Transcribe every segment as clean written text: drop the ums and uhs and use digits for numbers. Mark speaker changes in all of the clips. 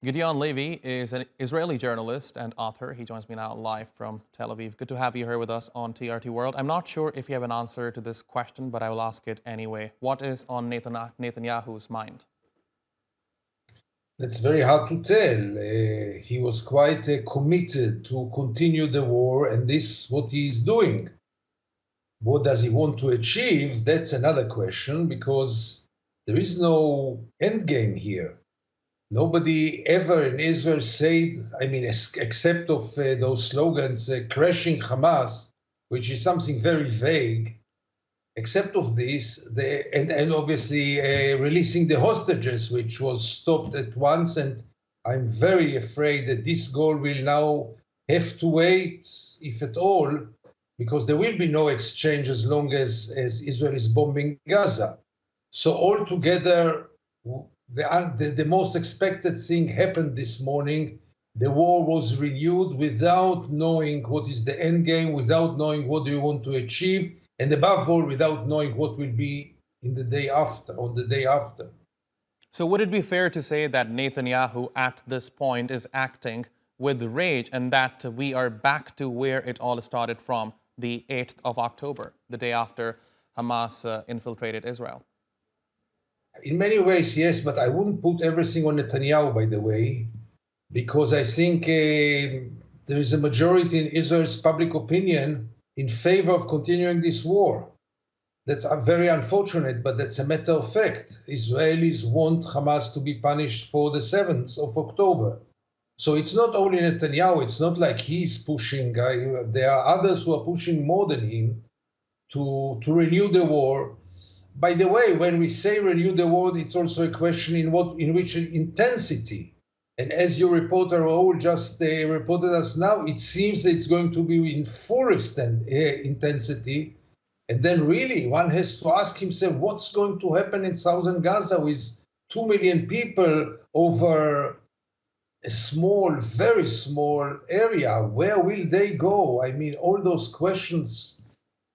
Speaker 1: Gideon Levy is an Israeli journalist and author. He joins me now live from Tel Aviv. Good to have you here with us on TRT World. I'm not sure if you have an answer to this question, but I will ask it anyway. What is on Netanyahu's mind?
Speaker 2: That's very hard to tell. He was quite committed to continue the war, and this is what he is doing. What does he want to achieve? That's another question, because there is no endgame here. Nobody ever in Israel said, except of those slogans, crashing Hamas, which is something very vague. Except of this, and obviously releasing the hostages, which was stopped at once. And I'm very afraid that this goal will now have to wait, if at all, because there will be no exchange as long as Israel is bombing Gaza. So altogether, the most expected thing happened this morning. The war was renewed without knowing what is the end game, without knowing what do you want to achieve, and above all, without knowing what will be on the day after.
Speaker 1: So would it be fair to say that Netanyahu at this point is acting with rage and that we are back to where it all started from, the 8th of October, the day after Hamas infiltrated Israel?
Speaker 2: In many ways, yes, but I wouldn't put everything on Netanyahu, by the way, because I think there is a majority in Israel's public opinion in favor of continuing this war. That's very unfortunate, but that's a matter of fact. Israelis want Hamas to be punished for the 7th of October. So it's not only Netanyahu, it's not like he's pushing. There are others who are pushing more than him to renew the war. By the way, when we say renew the war, it's also a question in which intensity. And as your reporter Raoul just reported us now, it seems that it's going to be in forest intensity. And then really one has to ask himself, what's going to happen in southern Gaza with 2 million people over a small, very small area? Where will they go? I mean, all those questions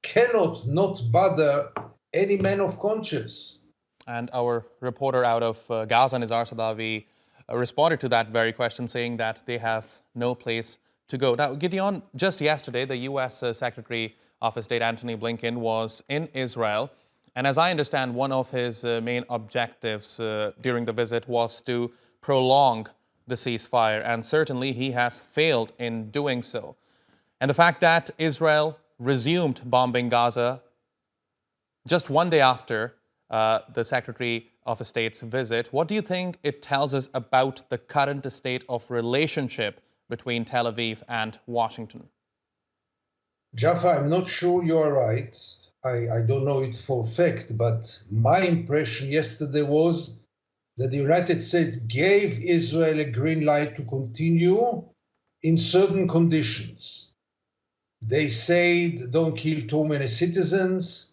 Speaker 2: cannot not bother any man of conscience.
Speaker 1: And our reporter out of Gaza, Nizar Sadavi, responded to that very question, saying that they have no place to go. Now, Gideon, just yesterday, the U.S. Secretary of State Antony Blinken was in Israel. And as I understand, one of his main objectives during the visit was to prolong the ceasefire. And certainly he has failed in doing so. And the fact that Israel resumed bombing Gaza just one day after the Secretary of State's visit, what do you think it tells us about the current state of relationship between Tel Aviv and Washington?
Speaker 2: Jaffa, I'm not sure you are right. I don't know it for a fact, but my impression yesterday was that the United States gave Israel a green light to continue in certain conditions. They said don't kill too many citizens.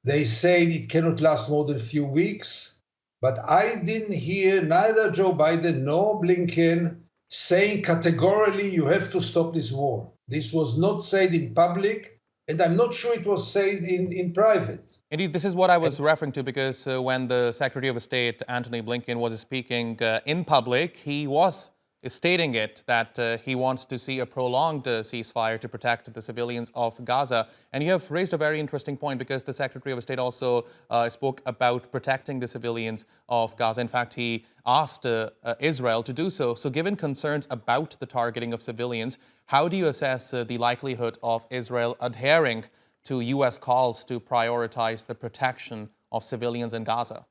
Speaker 2: They said it cannot last more than a few weeks. But I didn't hear neither Joe Biden nor Blinken saying categorically you have to stop this war. This was not said in public, and I'm not sure it was said in private.
Speaker 1: Indeed, this is what I was referring to, because when the Secretary of State, Antony Blinken, was speaking in public, he was stating it that he wants to see a prolonged ceasefire to protect the civilians of Gaza. And you have raised a very interesting point, because the Secretary of State also spoke about protecting the civilians of Gaza. In fact, he asked Israel to do so. So given concerns about the targeting of civilians, how do you assess the likelihood of Israel adhering to U.S. calls to prioritize the protection of civilians in Gaza?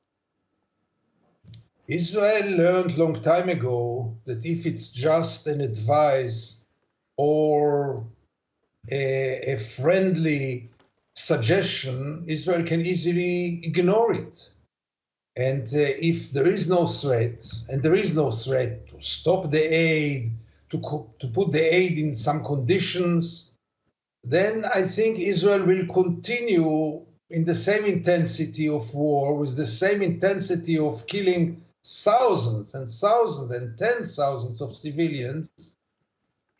Speaker 2: Israel learned long time ago that if it's just an advice or a friendly suggestion, Israel can easily ignore it. And if there is no threat, and there is no threat to stop the aid, to put the aid in some conditions, then I think Israel will continue in the same intensity of war, with the same intensity of killing thousands and thousands and tens of thousands of civilians.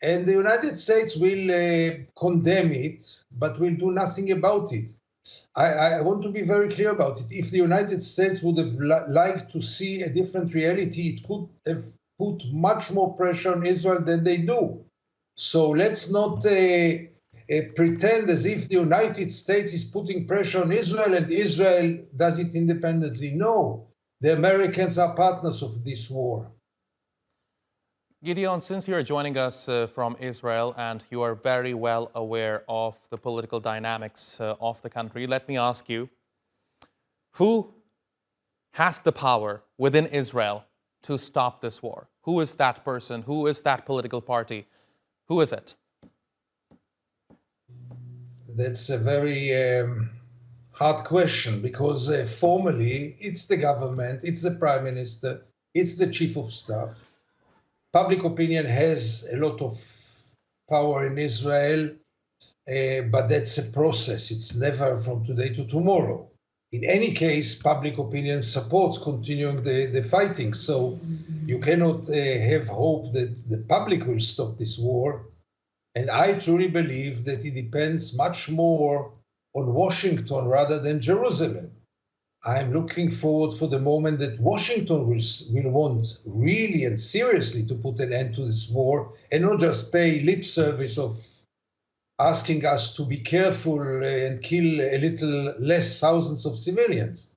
Speaker 2: And the United States will condemn it, but will do nothing about it. I want to be very clear about it. If the United States would have liked to see a different reality, it could have put much more pressure on Israel than they do. So let's not pretend as if the United States is putting pressure on Israel and Israel does it independently. No, the Americans are partners of this war.
Speaker 1: Gideon, since you are joining us from Israel and you are very well aware of the political dynamics of the country, let me ask you, who has the power within Israel to stop this war? Who is that person? Who is that political party? Who is it?
Speaker 2: That's a very hard question because formally it's the government, it's the prime minister, it's the chief of staff. Public opinion has a lot of power in Israel, but that's a process. It's never from today to tomorrow. In any case, public opinion supports continuing the fighting. So you cannot have hope that the public will stop this war. And I truly believe that it depends much more on Washington rather than Jerusalem. I'm looking forward for the moment that Washington will want really and seriously to put an end to this war and not just pay lip service of asking us to be careful and kill a little less thousands of civilians.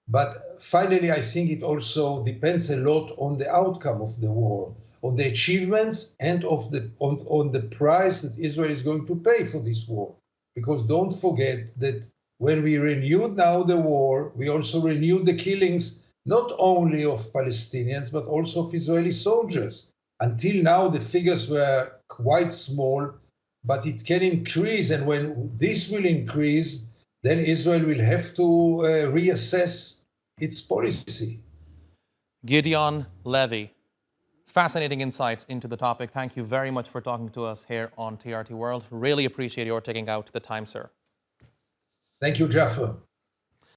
Speaker 2: But finally, I think it also depends a lot on the outcome of the war, on the achievements and on the price that Israel is going to pay for this war. Because don't forget that when we renewed now the war, we also renewed the killings not only of Palestinians, but also of Israeli soldiers. Until now, the figures were quite small, but it can increase. And when this will increase, then Israel will have to reassess its policy.
Speaker 1: Gideon Levy, fascinating insights into the topic. Thank you very much for talking to us here on TRT World. Really appreciate your taking out the time, sir.
Speaker 2: Thank you, Jaffer.